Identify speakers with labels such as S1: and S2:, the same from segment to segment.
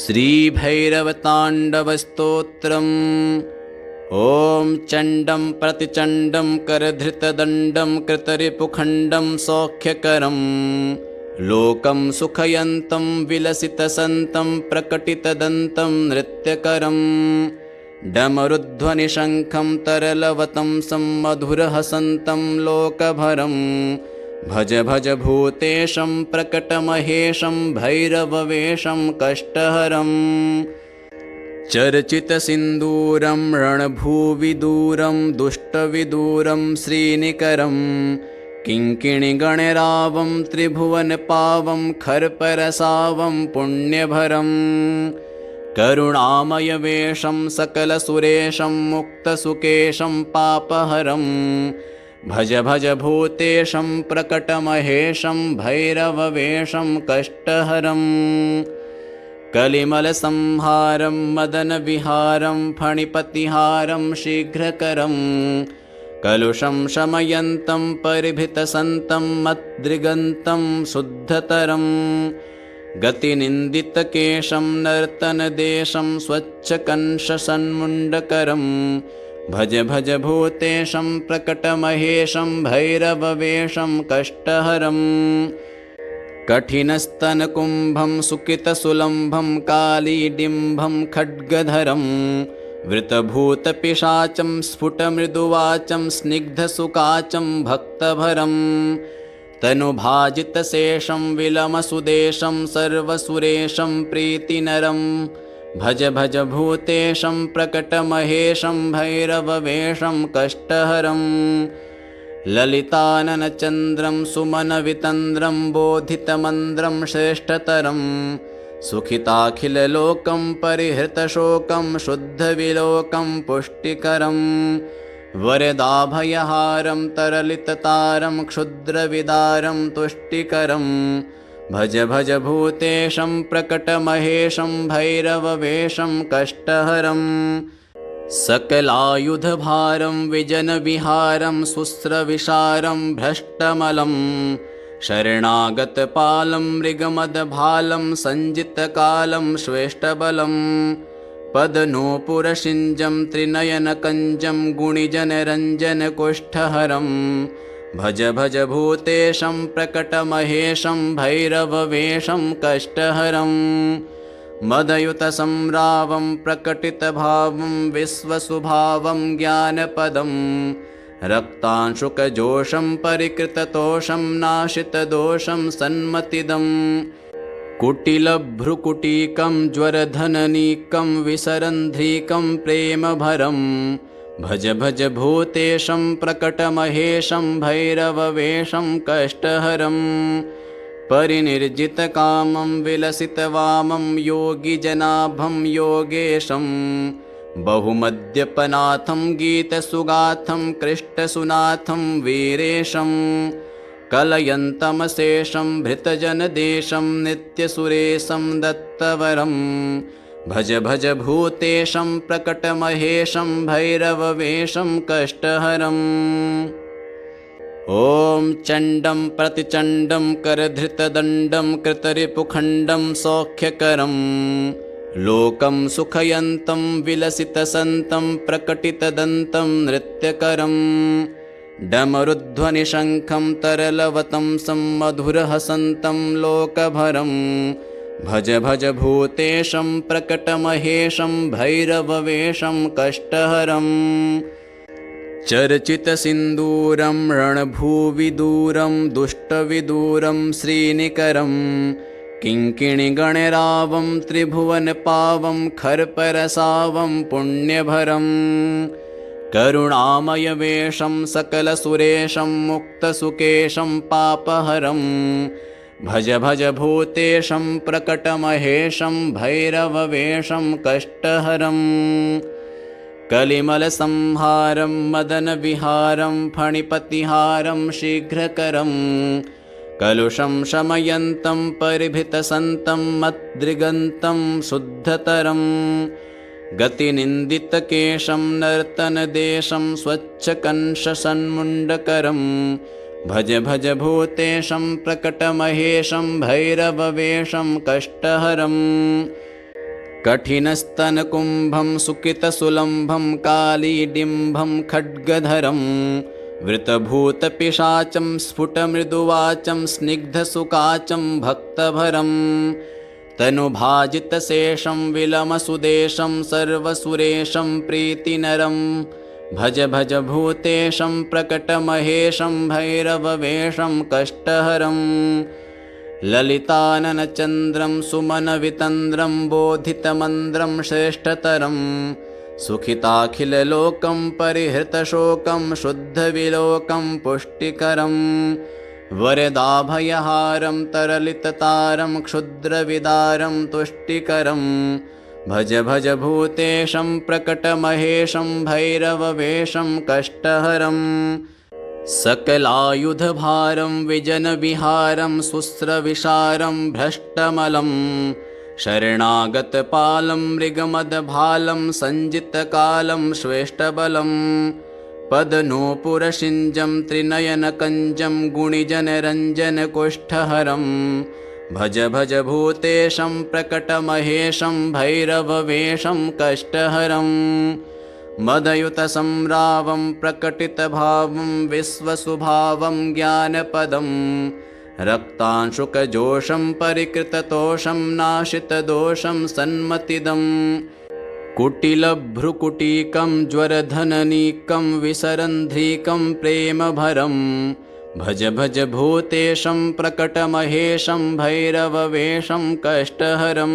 S1: श्रीभैरवताण्डवस्तोत्रम्। ॐ चण्डं प्रतिचण्डं करधृतदण्डं कृतरिपुखण्डं सौख्यकरं लोकं सुखयन्तं विलसितसन्तं प्रकटितदन्तं नृत्यकरं डमरुध्वनिशङ्खं तरलवतंसं मधुरहसन्तं लोकभरं भज भज भूतेशं प्रकटमहेशं भैरववेशं कष्टहरम् चर्चितसिन्दूरं रणभूविदूरं दुष्टविदूरं श्रीनिकरं किङ्किणिगणरावं त्रिभुवनपावं खर्परसावं पुण्यभरं करुणामयवेशं सकलसुरेशं मुक्तसुकेशं पापहरं भज भज भूतेशं प्रकटमहेशं भैरववेशं कष्टहरम् कलिमलसंहारं मदनविहारं फणिपतिहारं शीघ्रकरं कलुषं शमयन्तं परिभितसन्तं मद्दृगन्तं शुद्धतरं गतिनिन्दितकेशं नर्तनदेशं स्वच्छकंशसन्मुण्डकरं भज भज भूतेशं प्रकटमहेशं भैरववेशं कष्टहरम् कठिनस्तनकुम्भं सुकितसुलम्भं कालीडिम्भं खड्गधरं वृतभूतपिशाचं स्फुटमृदुवाचं स्निग्धसुकाचं भक्तभरं तनुभाजितशेषं विलमसुदेशं सर्वसुरेशं प्रीतिनरं भज भज भूतेशं प्रकटमहेशं भैरववेशं कष्टहरम् ललिताननचन्द्रं सुमनवितन्द्रं बोधितमन्द्रं श्रेष्ठतरं सुखिताखिललोकं परिहृतशोकं शुद्धविलोकं पुष्टिकरं वरदाभयहारं तरलिततारं क्षुद्रविदारं तुष्टिकरं भज भज भूतेशं प्रकटमहेशं भैरववेशं कष्टहरम् सकलायुधभारं विजनविहारं सुस्रविशारं भ्रष्टमलं शरणागतपालं मृगमदभालं सञ्जितकालं श्वेष्ठबलं पदनूपुरशिञ्जं त्रिनयनकञ्जं गुणिजनरञ्जनकुष्ठहरं भज भज भूतेशं प्रकटमहेशं भैरववेशं कष्टहरम् मदयुतसंरावं प्रकटितभावं विश्वसुभावं ज्ञानपदं रक्तांशुकजोषं परिकृततोषं नाशितदोषं सन्मतिदं कुटिलभ्रुकुटीकं ज्वरधननीकं विसरन्ध्रीकं प्रेमभरं भज भज भूतेशं प्रकटमहेशं भैरववेशं कष्टहरम् परिनिर्जितकामं विलसितवामं योगिजनाभं योगेशं बहुमद्यपनाथं गीतसुगाथं कृष्टसुनाथं वीरेशं कलयन्तमशेषं भृतजनदेशं नित्यसुरेशं दत्तवरं भज भज भूतेशं प्रकटमहेशं भैरववेशं कष्टहरम् ॐ चण्डं प्रतिचण्डं करधृतदण्डं कृतरिपुखण्डं सौख्यकरं लोकं सुखयन्तं विलसितसन्तं प्रकटितदन्तं नृत्यकरं डमरुध्वनिशङ्खं तरलवतंसं मधुरहसन्तं लोकभरं भज भज भूतेशं प्रकटमहेशं भैरववेशं कष्टहरम् चर्चितसिन्दूरं रणभूविदूरं दुष्टविदूरं श्रीनिकरं किङ्किणिगणरावं त्रिभुवनपावं खर्परसावं पुण्यभरं करुणामयवेशं सकलसुरेशं मुक्तसुकेशं पापहरं भज भज भूतेशं प्रकटमहेशं भैरववेशं कष्टहरम् कलिमलसंहारं मदनविहारं फणिपतिहारं शीघ्रकरं कलुषं शमयन्तं परिभितसन्तं मद्दृगन्तं शुद्धतरं गतिनिन्दितकेशं नर्तनदेशं स्वच्छकंशसन्मुण्डकरं भज भज भूतेशं प्रकटमहेशं भैरववेशं कष्टहरम् कठिनस्तनकुम्भं सुकितसुलम्भं कालीडिम्भं खड्गधरं वृतभूतपिशाचं स्फुटमृदुवाचं स्निग्धसुकाचं भक्तभरं तनुभाजितशेषं विलमसुदेशं सर्वसुरेशं प्रीतिनरं भज भज भूतेशं प्रकटमहेशं भैरववेषं कष्टहरं ललिताननचन्द्रं सुमनवितन्द्रं बोधितमन्द्रं श्रेष्ठतरं सुखिताखिललोकं परिहृतशोकं शुद्धविलोकं पुष्टिकरं वरदाभयहारं तरलिततारं क्षुद्रविदारं तुष्टिकरं भज भज भूतेशं प्रकटमहेशं भैरववेषं कष्टहरं सकलायुधभारं विजनविहारं शुस्रविशारं भ्रष्टमलं शरणागतपालं मृगमदभालं सञ्जितकालं श्रेष्ठबलं पदनूपुरशिञ्जं त्रिनयनकञ्जं गुणिजनरञ्जनकुष्ठहरं भज भज भूतेशं प्रकटमहेशं भैरववेषं कष्टहरं मदयुतसंरावं प्रकटितभावं विश्वसुभावं ज्ञानपदं रक्तांशुकजोषं परिकृततोषं नाशितदोषं सन्मतिदं कुटिलभ्रुकुटीकं ज्वरधननीकं विसरन्ध्रीकं प्रेमभरं भज भज भूतेशं प्रकटमहेशं भैरववेषं कष्टहरं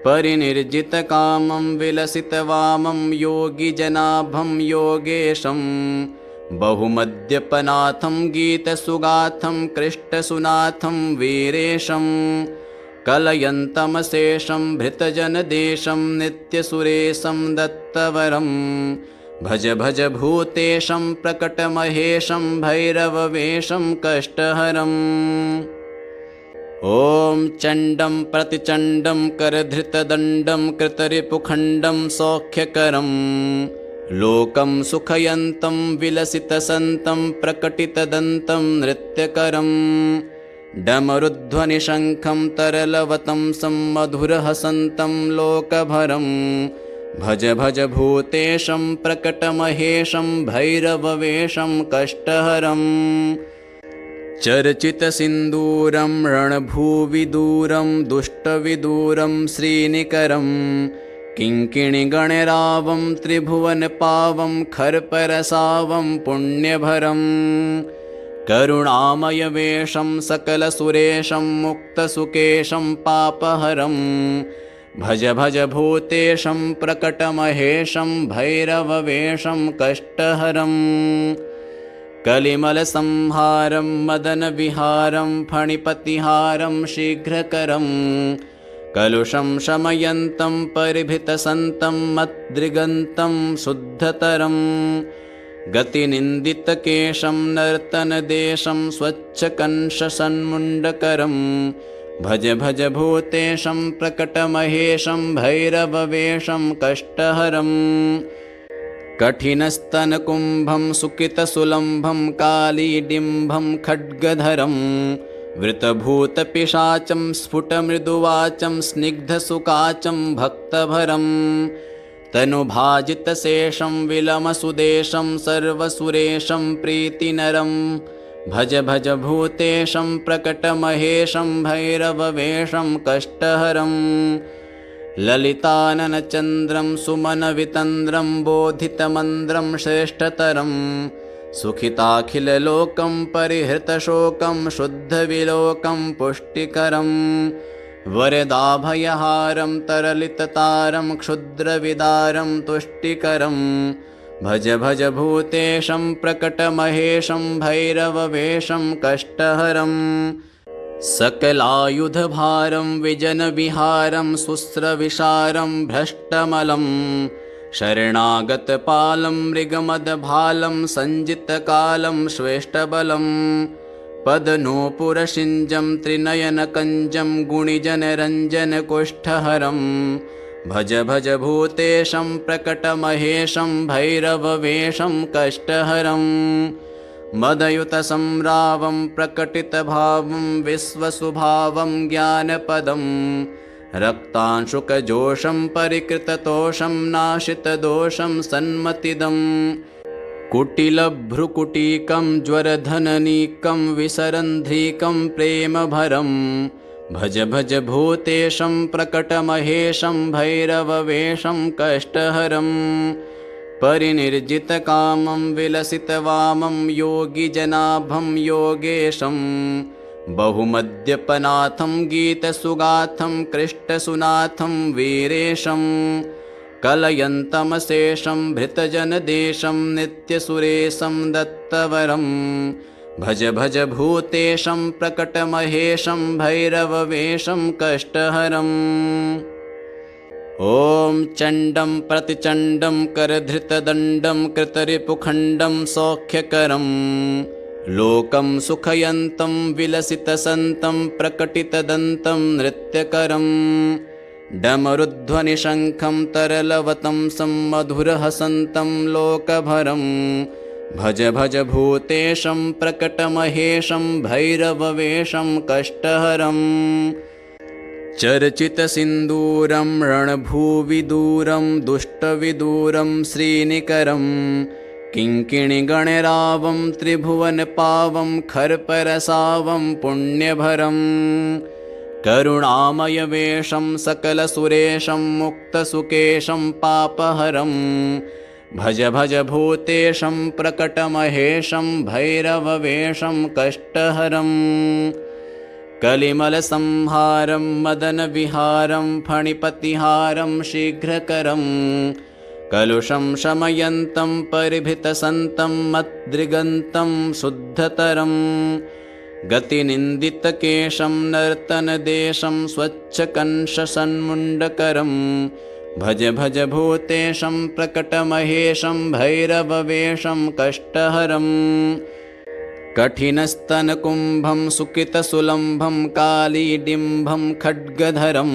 S1: परिनिर्जितकामं विलसितवामं योगिजनाभं योगेशं बहुमद्यपनाथं गीतसुगाथं कृष्टसुनाथं वीरेशं कलयन्तमशेषं भृतजनदेशं नित्यसुरेशं दत्तवरं भज भज भूतेशं प्रकटमहेशं भैरववेषं कष्टहरम् ॐ चण्डं प्रतिचण्डं करधृतदण्डं कृतरिपुखण्डं सौख्यकरं लोकं सुखयन्तं विलसितसन्तं प्रकटितदन्तं नृत्यकरं डमरुध्वनिशङ्खं तरलवतंसं मधुरहसन्तं लोकभरं भज भज भूतेशं प्रकटमहेशं भैरववेषं कष्टहरम् चर्चितसिन्दूरं रणभूविदूरं दुष्टविदूरं श्रीनिकरं किङ्किणिगणरावं त्रिभुवनपावं खर्परसावं पुण्यभरं करुणामयवेषं सकलसुरेशं मुक्तसुकेशं पापहरं भज भज भूतेशं प्रकटमहेशं भैरववेषं कष्टहरं कलिमलसंहारं मदनविहारं फणिपतिहारं शीघ्रकरं कलुषं शमयन्तं परिभृतसन्तं मद्दृगन्तं शुद्धतरं गतिनिन्दितकेशं नर्तनदेशं स्वच्छकंशसन्मुण्डकरं भज भज भूतेशं प्रकटमहेशं भैरववेषं कष्टहरं कठिनस्तनकुम्भं सुकितसुलम्भं कालीडिम्भं खड्गधरं वृतभूतपिशाचं स्फुटमृदुवाचं स्निग्धसुकाचं भक्तभरं तनुभाजितशेषं विलमसुदेशं सर्वसुरेशं प्रीतिनरं भज भज भूतेशं प्रकटमहेशं भैरववेषं कष्टहरं ललिताननचन्द्रं सुमनवितन्द्रं बोधितमन्द्रं श्रेष्ठतरं सुखिताखिललोकं परिहृतशोकं शुद्धविलोकं पुष्टिकरं वरदाभयहारं तरलिततारं क्षुद्रविदारं तुष्टिकरं भज भज भूतेशं प्रकटमहेशं भैरववेषं कष्टहरं सकलायुधभारं विजनविहारं शुस्रविशारं भ्रष्टमलं शरणागतपालं मृगमदभालं सञ्जितकालं श्रेष्ठबलं पदनूपुरशिञ्जं त्रिनयनकञ्जं गुणिजनरञ्जनकुष्ठहरं भज भज भूतेशं प्रकटमहेशं भैरववेषं कष्टहरं मदयुतसंरावं प्रकटितभावं विश्वसुभावं ज्ञानपदं रक्तांशुकजोषं परिकृततोषं नाशितदोषं सन्मतिदम् कुटिलभ्रुकुटीकं ज्वरधननीकं विसरन्ध्रीकं प्रेमभरं भज भज भूतेशं प्रकटमहेशं भैरववेषं कष्टहरं परिनिर्जितकामं विलसितवामं योगिजनाभं योगेशं बहुमद्यपनाथं गीतसुगाथं कृष्टसुनाथं वीरेशं कलयन्तमशेषं भृतजनदेशं नित्यसुरेशं दत्तवरं भज भज भूतेशं प्रकटमहेशं भैरववेषं कष्टहरम् ॐ चण्डं प्रतिचण्डं करधृतदण्डं कृतरिपुखण्डं सौख्यकरं लोकं सुखयन्तं विलसितसन्तं प्रकटितदन्तं नृत्यकरं डमरुध्वनिशङ्खं तरलवतं सम्मधुरहसन्तं लोकभरं भज भज भूतेशं प्रकटमहेशं भैरववेषं कष्टहरम् चर्चितसिन्दूरं रणभूविदूरं दुष्टविदूरं श्रीनिकरं किङ्किणिगणरावं त्रिभुवनपावं खर्परसावं पुण्यभरं करुणामयवेषं सकलसुरेशं मुक्तसुकेशं पापहरं भज भज भूतेशं प्रकटमहेशं भैरववेषं कष्टहरम् कलिमलसंहारं मदनविहारं फणिपतिहारं शीघ्रकरं कलुषं शमयन्तं परिभृतसन्तं मद्दृगन्तं शुद्धतरं गतिनिन्दितकेशं नर्तनदेशं स्वच्छकंशसन्मुण्डकरं भज भज भूतेशं प्रकटमहेशं भैरववेषं कष्टहरम् कठिनस्तनकुम्भं सुकितसुलम्भं कालीडिम्भं खड्गधरं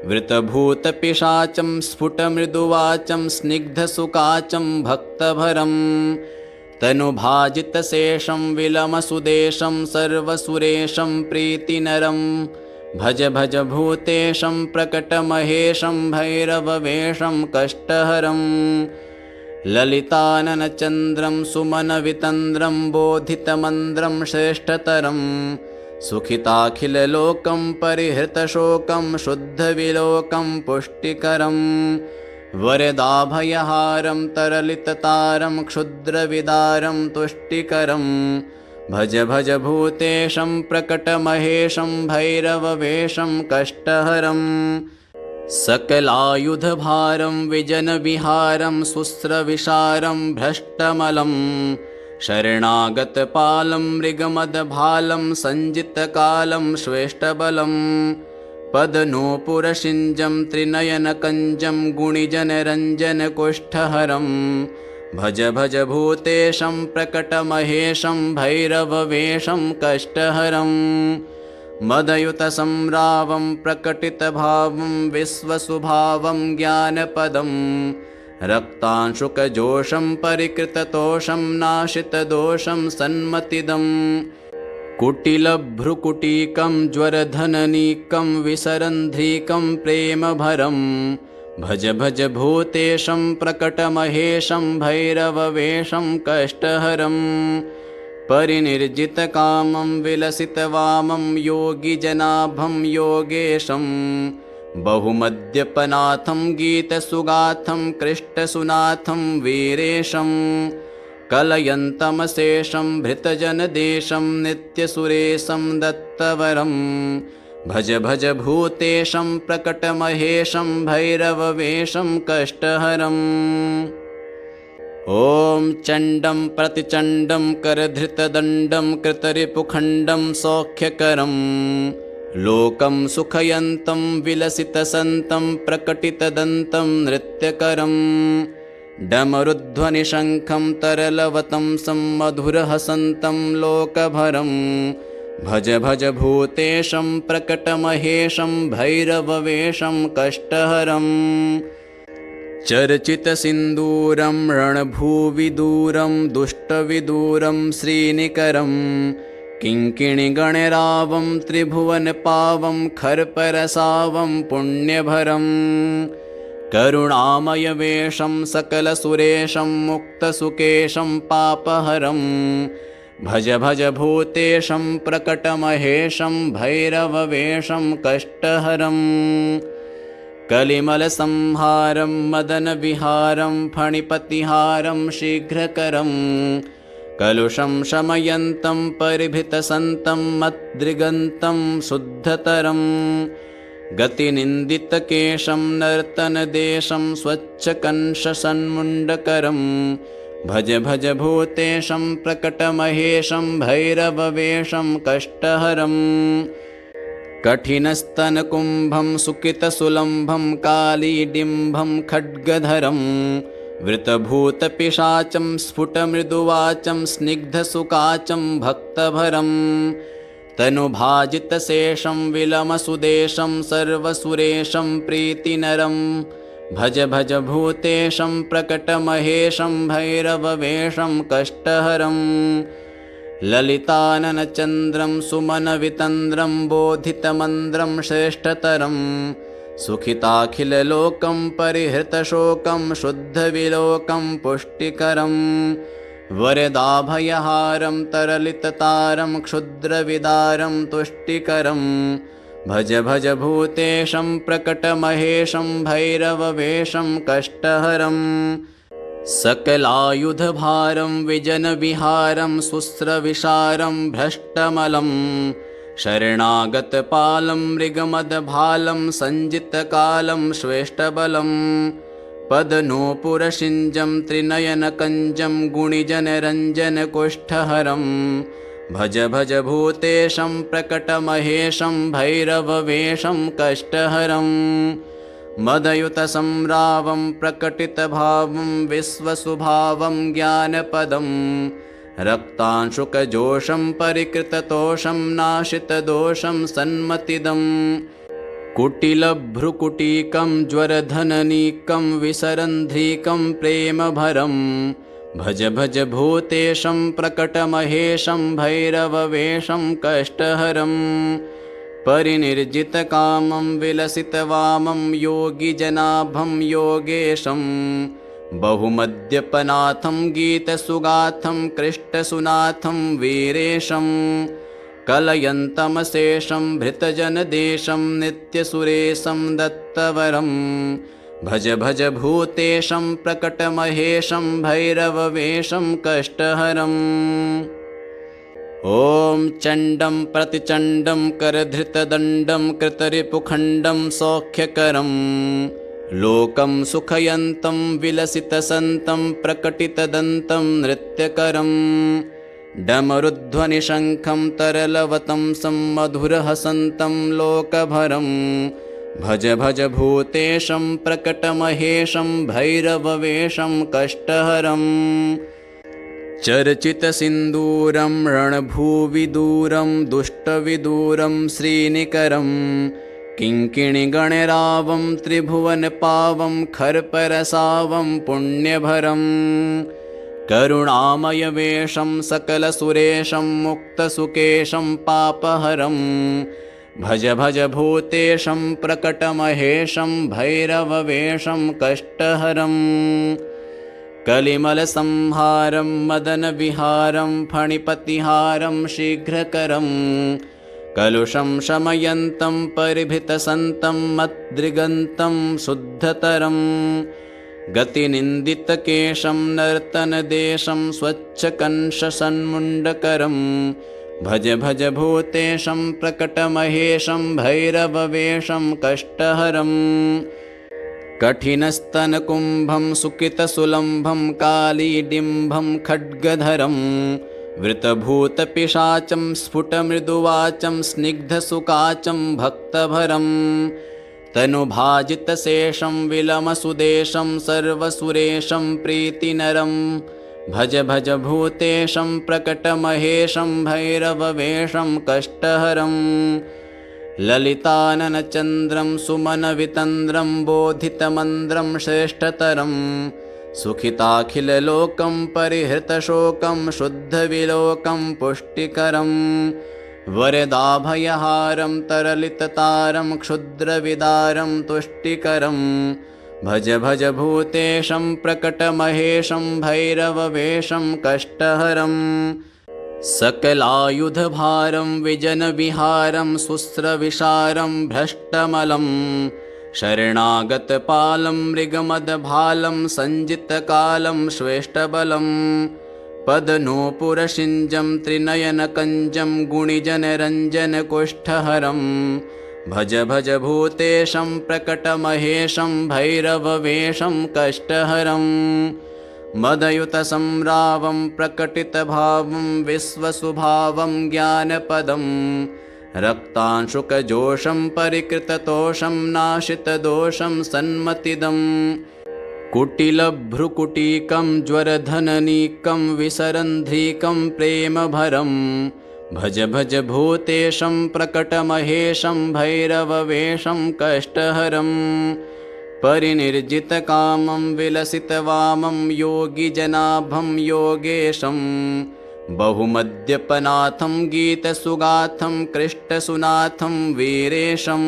S1: वृतभूतपिशाचं स्फुटमृदुवाचं स्निग्धसुकाचं भक्तभरं तनुभाजितशेषं विलमसुदेशं सर्वसुरेशं प्रीतिनरं भज भज भूतेशं प्रकटमहेशं भैरववेषं कष्टहरम् ललिताननचन्द्रं सुमनवितन्द्रं बोधितमन्द्रं श्रेष्ठतरं सुखिताखिललोकं परिहृतशोकं शुद्धविलोकं पुष्टिकरं वरदाभयहारं तरलिततारं क्षुद्रविदारं तुष्टिकरं भज भज भूतेशं प्रकटमहेशं भैरववेषं कष्टहरम् सकलायुधभारं विजनविहारं शुस्रविशारं भ्रष्टमलं शरणागतपालं मृगमदभालं सञ्जितकालं श्रेष्ठबलं पदनूपुरशिञ्जं त्रिनयनकञ्जं गुणिजनरञ्जनकुष्ठहरं भज भज भूतेशं प्रकटमहेशं भैरववेषं कष्टहरम् मदयुतसंरावं प्रकटितभावं विश्वसुभावं ज्ञानपदं रक्तांशुकजोषं परिकृततोषं नाशितदोषं सन्मतिदं कुटिलभ्रुकुटीकं ज्वरधननीकं विसरन्ध्रीकं प्रेमभरं भज भज भूतेशं प्रकटमहेशं भैरववेषं कष्टहरम् परिनिर्जितकामं विलसितवामं योगिजनाभं योगेशं बहुमद्यपनाथं गीतसुगाथं कृष्टसुनाथं वीरेशं कलयन्तमशेषं भृतजनदेशं नित्यसुरेशं दत्तवरं भज भज भूतेशं प्रकटमहेशं भैरववेषं कष्टहरम् ॐ चण्डं प्रतिचण्डं करधृतदण्डं कृतरिपुखण्डं सौख्यकरं लोकं सुखयन्तं विलसितसन्तं प्रकटितदन्तं नृत्यकरं डमरुध्वनिशङ्खं तरलवतं सम्मधुरहसन्तं लोकभरं भज भज भूतेशं प्रकटमहेशं भैरववेषं कष्टहरम् चर्चितसिन्दूरं रणभूविदूरं दुष्टविदूरं श्रीनिकरं किङ्किणिगणरावं त्रिभुवनपावं खर्परसावं पुण्यभरं करुणामयवेषं सकलसुरेशं मुक्तसुकेशं पापहरं भज भज भूतेशं प्रकटमहेशं भैरववेषं कष्टहरं कलिमलसंहारं मदनविहारं फणिपतिहारं शीघ्रकरं कलुषं शमयन्तं परिभितसन्तं मद्दृगन्तं शुद्धतरं गतिनिन्दितकेशं नर्तनदेशं स्वच्छकंशसन्मुण्डकरं भज भज भूतेशं प्रकटमहेशं भैरववेषं कष्टहरं कठिनस्तनकुम्भं सुकितसुलम्भं कालीडिम्भं खड्गधरं वृतभूतपिशाचं स्फुटमृदुवाचं स्निग्धसुकाचं भक्तभरं तनुभाजितशेषं विलमसुदेशं सर्वसुरेशं प्रीतिनरं भज भज भूतेशं प्रकटमहेशं भैरववेषं कष्टहरं ललिताननचन्द्रं सुमनवितन्द्रं बोधितमन्द्रं श्रेष्ठतरं सुखिताखिललोकं परिहृतशोकं शुद्धविलोकं पुष्टिकरं वरदाभयहारं तरलिततारं क्षुद्रविदारं तुष्टिकरं भज भज भूतेशं प्रकटमहेशं भैरववेषं कष्टहरं सकलायुधभारं विजनविहारं शुस्रविशारं भ्रष्टमलं शरणागतपालं मृगमदभालं सञ्जितकालं श्रेष्ठबलं पदनूपुरशिञ्जं त्रिनयनकञ्जं गुणिजनरञ्जनकुष्ठहरं भज भज भूतेशं प्रकटमहेशं भैरववेषं कष्टहरं मदयुतसंरावं प्रकटितभावं विश्वसुभावं ज्ञानपदं रक्तांशुकजोषं परिकृततोषं नाशितदोषं सन्मतिदं कुटिलभ्रुकुटीकं ज्वरधननीकं विसरन्ध्रीकं प्रेमभरं भज भज भूतेशं प्रकटमहेशं भैरववेषं कष्टहरं परिनिर्जितकामं विलसितवामं योगिजनाभं योगेशं बहुमद्यपनाथं गीतसुगाथं कृष्टसुनाथं वीरेशं कलयन्तमशेषं भृतजनदेशं नित्यसुरेशं दत्तवरं भज भज भूतेशं प्रकटमहेशं भैरववेषं कष्टहरम् ॐ चण्डं प्रतिचण्डं करधृतदण्डं कृतरिपुखण्डं सौख्यकरं लोकं सुखयन्तं विलसितसन्तं प्रकटितदन्तं नृत्यकरं डमरुध्वनिशङ्खं तरलवतंसं मधुरहसन्तं लोकभरं भज भज भूतेशं प्रकटमहेशं भैरववेषं कष्टहरं चर्चितसिन्दूरं रणभूविदूरं दुष्टविदूरं श्रीनिकरं किङ्किणिगणरावं त्रिभुवनपावं खर्परसावं पुण्यभरं करुणामयवेषं सकलसुरेशं मुक्तसुकेशं पापहरं भज भज भूतेशं प्रकटमहेशं भैरववेषं कष्टहरं कलिमलसंहारं मदनविहारं फणिपतिहारं शीघ्रकरं कलुषं शमयन्तं परिभितसन्तं मद्दृगन्तं शुद्धतरं गतिनिन्दितकेशं नर्तनदेशं स्वच्छकंशसन्मुण्डकरं भज भज भूतेशं प्रकटमहेशं भैरववेषं कष्टहरं कठिनस्तनकुम्भं सुकितसुलम्भं कालीडिम्भं खड्गधरं वृतभूतपिशाचं स्फुटमृदुवाचं स्निग्धसुकाचं भक्तभरं तनुभाजितशेषं विलमसुदेशं सर्वसुरेशं प्रीतिनरं भज भज भूतेशं प्रकटमहेशं भैरववेषं कष्टहरं ललिताननचन्द्रं सुमनवितन्द्रं बोधितमन्द्रं श्रेष्ठतरं सुखिताखिललोकं परिहृतशोकं शुद्धविलोकं पुष्टिकरं वरदाभयहारं तरलिततारं क्षुद्रविदारं तुष्टिकरं भज भज भूतेशं प्रकटमहेशं भैरववेशं कष्टहरं सकलायुधभारं विजनविहारं सुस्रविशारं भ्रष्टमलं शरणागतपालं मृगमदभालं सञ्जितकालं श्वेष्ठबलं पदनूपुरशिञ्जं त्रिनयनकञ्जं गुणिजनरञ्जनकुष्ठहरं भज भज भूतेशं प्रकटमहेशं भैरववेशं कष्टहरं मदयुतसंरावं प्रकटितभावं विश्वसुभावं ज्ञानपदं रक्तांशुकजोषं परिकृततोषं नाशितदोषं सन्मतिदं कुटिलभ्रुकुटीकं ज्वरधननीकं विसरन्ध्रीकं प्रेमभरं भज भज भूतेशं प्रकटमहेशं भैरववेशं कष्टहरं परिनिर्जितकामं विलसितवामं योगिजनाभं योगेशं बहुमद्यपनाथं गीतसुगाथं कृष्टसुनाथं वीरेशं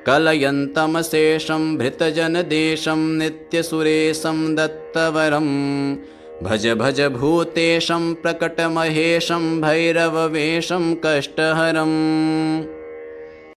S1: कलयन्तमशेषं भृतजनदेशं नित्यसुरेशं दत्तवरं भज भज भूतेशं प्रकटमहेशं भैरववेशं कष्टहरम्।